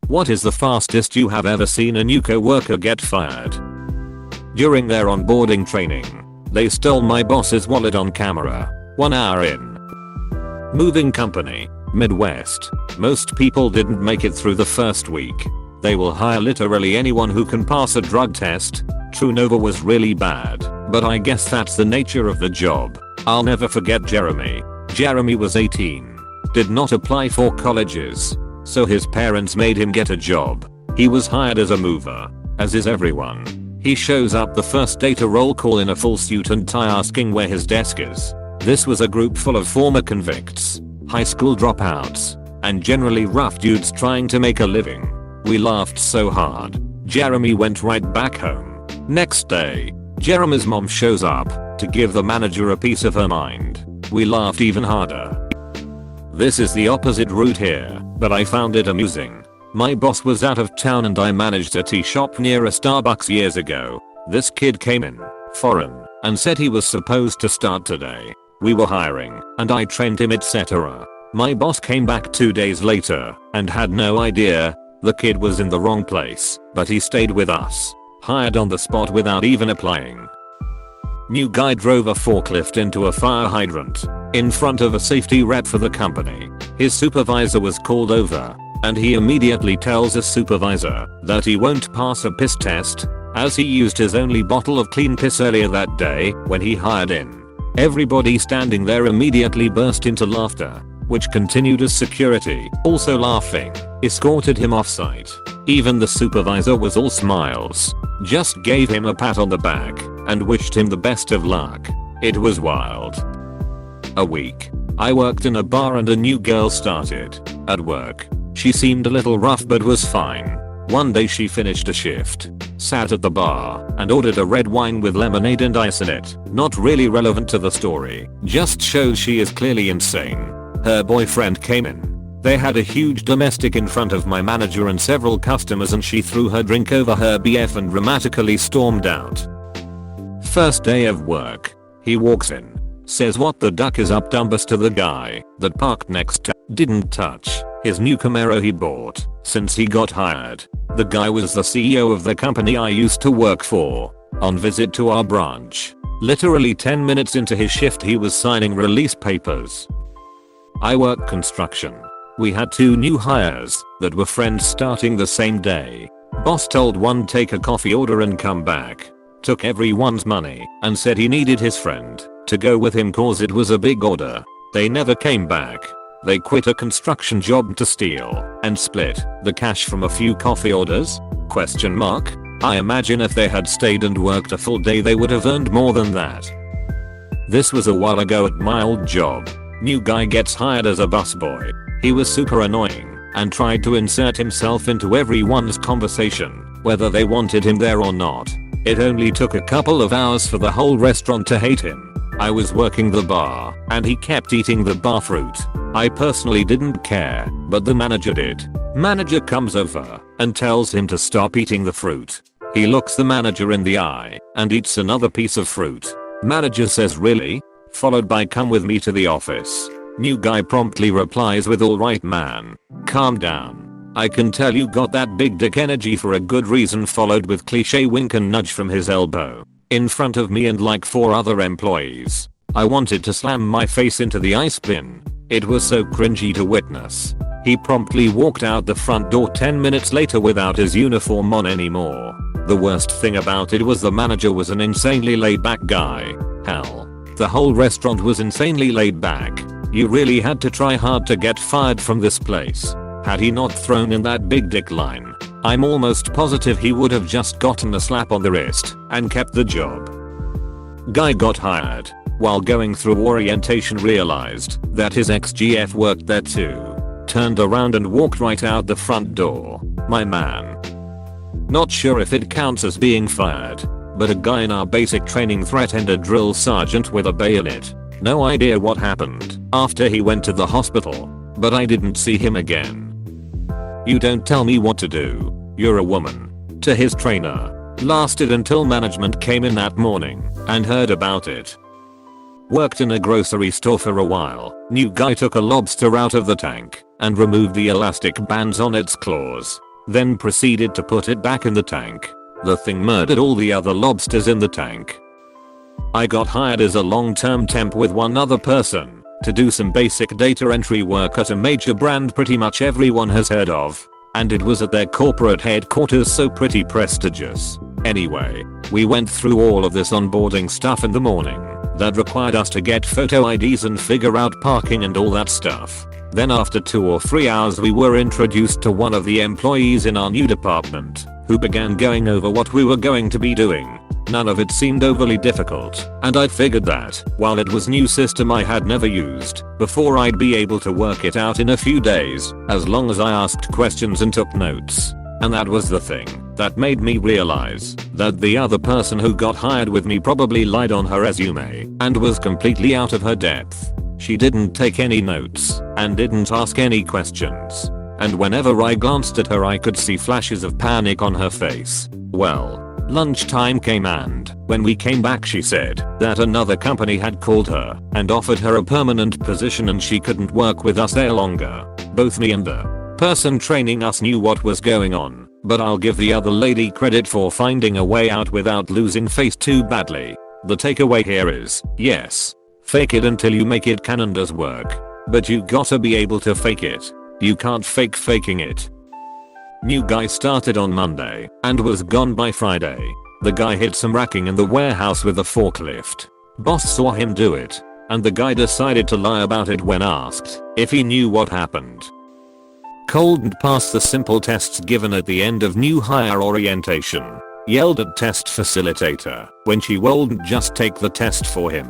What is the fastest you have ever seen a new coworker get fired? During their onboarding training, they stole my boss's wallet on camera. 1 hour in. Moving company, Midwest. Most people didn't make it through the first week. They will hire literally anyone who can pass a drug test. True Nova was really bad, but I guess that's the nature of the job. I'll never forget Jeremy. Jeremy was 18. Did not apply for colleges, so his parents made him get a job. He was hired as a mover, as is everyone. He shows up the first day to roll call in a full suit and tie asking where his desk is. This was a group full of former convicts, high school dropouts, and generally rough dudes trying to make a living. We laughed so hard, Jeremy went right back home. Next day, Jeremy's mom shows up to give the manager a piece of her mind. We laughed even harder. This is the opposite route here, but I found it amusing. My boss was out of town and I managed a tea shop near a Starbucks years ago. This kid came in, foreign, and said he was supposed to start today. We were hiring, and I trained him, etc. My boss came back 2 days later and had no idea the kid was in the wrong place, but he stayed with us. Hired on the spot without even applying. New guy drove a forklift into a fire hydrant in front of a safety rep for the company. His supervisor was called over, and he immediately tells his supervisor that he won't pass a piss test as he used his only bottle of clean piss earlier that day when he hired in. Everybody standing there immediately burst into laughter, which continued as security, also laughing, escorted him off site. Even the supervisor was all smiles, just gave him a pat on the back and wished him the best of luck. It was wild. A week. I worked in a bar and a new girl started at work. She seemed a little rough but was fine. One day she finished a shift, sat at the bar, and ordered a red wine with lemonade and ice in it. Not really relevant to the story, just shows she is clearly insane. Her boyfriend came in. They had a huge domestic in front of my manager and several customers and she threw her drink over her BF and dramatically stormed out. First day of work. He walks in, says what the duck is up dumbers to the guy that parked next to, didn't touch his new Camaro he bought since he got hired. The guy was the CEO of the company I used to work for, on visit to our branch. Literally 10 minutes into his shift he was signing release papers. I work construction. We had 2 new hires that were friends starting the same day. Boss told one take a coffee order and come back. Took everyone's money and said he needed his friend to go with him cause it was a big order. They never came back. They quit a construction job to steal and split the cash from a few coffee orders? I imagine if they had stayed and worked a full day they would have earned more than that. This was a while ago at my old job. New guy gets hired as a busboy. He was super annoying and tried to insert himself into everyone's conversation, whether they wanted him there or not. It only took a couple of hours for the whole restaurant to hate him. I was working the bar, and he kept eating the bar fruit. I personally didn't care, but the manager did. Manager comes over and tells him to stop eating the fruit. He looks the manager in the eye and eats another piece of fruit. Manager says really? Followed by come with me to the office. New guy promptly replies with alright man, calm down. I can tell you got that big dick energy for a good reason, followed with cliche wink and nudge from his elbow. In front of me and like 4 other employees. I wanted to slam my face into the ice bin. It was so cringy to witness. He promptly walked out the front door 10 minutes later without his uniform on anymore. The worst thing about it was the manager was an insanely laid back guy. Hell, the whole restaurant was insanely laid back. You really had to try hard to get fired from this place. Had he not thrown in that big dick line, I'm almost positive he would have just gotten a slap on the wrist and kept the job. Guy got hired. While going through orientation realized that his ex-GF worked there too. Turned around and walked right out the front door. My man. Not sure if it counts as being fired, but a guy in our basic training threatened a drill sergeant with a bayonet. No idea what happened after he went to the hospital, but I didn't see him again. You don't tell me what to do. You're a woman. To his trainer. Lasted until management came in that morning and heard about it. Worked in a grocery store for a while. New guy took a lobster out of the tank and removed the elastic bands on its claws. then proceeded to put it back in the tank. The thing murdered all the other lobsters in the tank. I got hired as a long-term temp with one other person to do some basic data entry work at a major brand pretty much everyone has heard of. And it was at their corporate headquarters, so pretty prestigious. Anyway, we went through all of this onboarding stuff in the morning that required us to get photo IDs and figure out parking and all that stuff. Then after 2 or 3 hours we were introduced to one of the employees in our new department, who began going over what we were going to be doing. None of it seemed overly difficult, and I figured that, while it was new system I had never used before, I'd be able to work it out in a few days, as long as I asked questions and took notes. And that was the thing that made me realize that the other person who got hired with me probably lied on her resume and was completely out of her depth. She didn't take any notes and didn't ask any questions. And whenever I glanced at her I could see flashes of panic on her face. Well, lunchtime came, and when we came back she said that another company had called her and offered her a permanent position and she couldn't work with us there longer. Both me and the person training us knew what was going on, but I'll give the other lady credit for finding a way out without losing face too badly. The takeaway here is, yes, fake it until you make it can and does work. But you gotta be able to fake it. You can't fake faking it. New guy started on Monday and was gone by Friday. The guy hit some racking in the warehouse with a forklift. Boss saw him do it, and the guy decided to lie about it when asked if he knew what happened. Couldn't pass the simple tests given at the end of new hire orientation. Yelled at test facilitator when she wouldn't just take the test for him.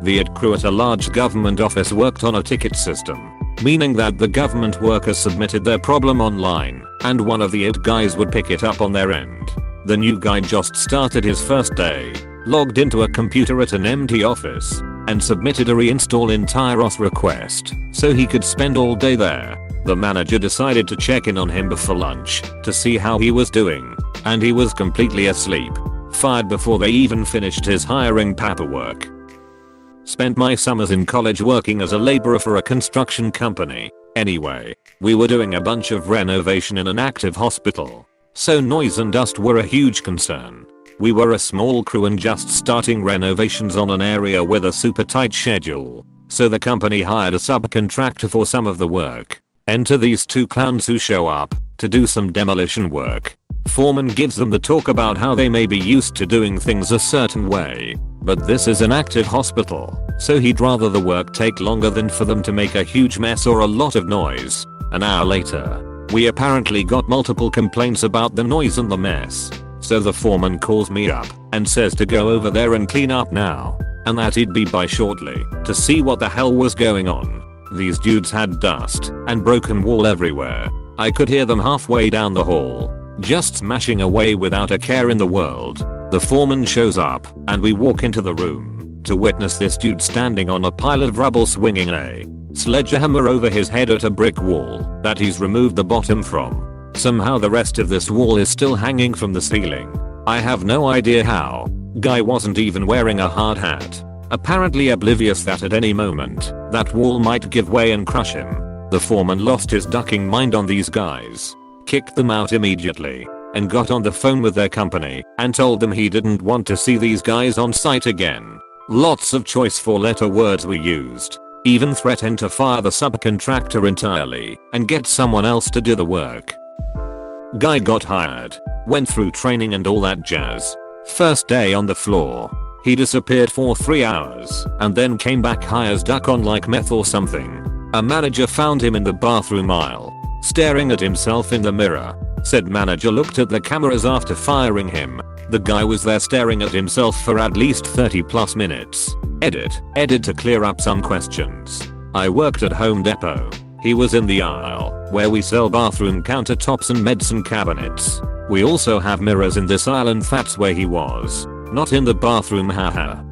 The IT crew at a large government office worked on a ticket system, meaning that the government workers submitted their problem online and one of the IT guys would pick it up on their end. The new guy just started his first day, logged into a computer at an empty office, and submitted a reinstall entire OS request so he could spend all day there. The manager decided to check in on him before lunch to see how he was doing, and he was completely asleep. Fired before they even finished his hiring paperwork. Spent my summers in college working as a laborer for a construction company. Anyway, we were doing a bunch of renovation in an active hospital, so noise and dust were a huge concern. We were a small crew and just starting renovations on an area with a super tight schedule, so the company hired a subcontractor for some of the work. Enter these two clowns who show up to do some demolition work. Foreman gives them the talk about how they may be used to doing things a certain way, but this is an active hospital, so he'd rather the work take longer than for them to make a huge mess or a lot of noise. An hour later, we apparently got multiple complaints about the noise and the mess, so the foreman calls me up and says to go over there and clean up now, and that he'd be by shortly to see what the hell was going on. These dudes had dust and broken wall everywhere. I could hear them halfway down the hall, just smashing away without a care in the world. The foreman shows up and we walk into the room to witness this dude standing on a pile of rubble swinging a sledgehammer over his head at a brick wall that he's removed the bottom from. Somehow the rest of this wall is still hanging from the ceiling. I have no idea how. Guy wasn't even wearing a hard hat, apparently oblivious that at any moment that wall might give way and crush him. The foreman lost his ducking mind on these guys, kicked them out immediately, and got on the phone with their company and told them he didn't want to see these guys on site again. Lots of choice 4-letter words were used. Even threatened to fire the subcontractor entirely and get someone else to do the work. Guy got hired, went through training and all that jazz. First day on the floor, he disappeared for 3 hours and then came back high as duck on like meth or something. A manager found him in the bathroom aisle, staring at himself in the mirror. Said manager looked at the cameras after firing him. The guy was there staring at himself for at least 30+ minutes. Edit to clear up some questions. I worked at Home Depot. He was in the aisle where we sell bathroom countertops and medicine cabinets. We also have mirrors in this aisle and that's where he was. Not in the bathroom, haha.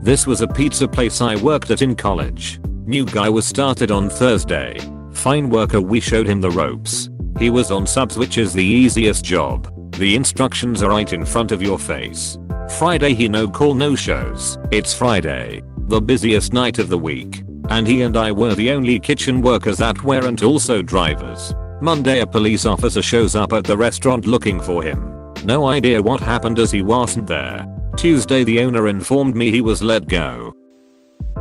This was a pizza place I worked at in college. New guy was started on Thursday. Fine worker, we showed him the ropes. He was on subs, which is the easiest job. The instructions are right in front of your face. Friday he no call no shows. It's Friday, the busiest night of the week, and he and I were the only kitchen workers that weren't also drivers. Monday a police officer shows up at the restaurant looking for him. No idea what happened as he wasn't there. Tuesday the owner informed me he was let go.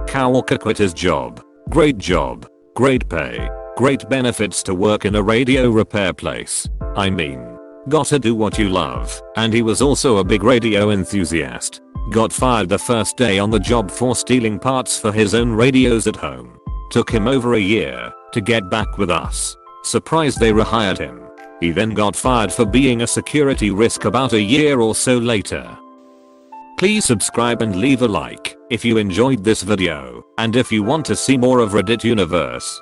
Coworker quit his job. Great job. Great pay. Great benefits to work in a radio repair place. I mean, gotta do what you love. And he was also a big radio enthusiast. Got fired the first day on the job for stealing parts for his own radios at home. Took him over a year to get back with us. Surprised they rehired him. He then got fired for being a security risk about a year or so later. Please subscribe and leave a like if you enjoyed this video and if you want to see more of Reddit universe.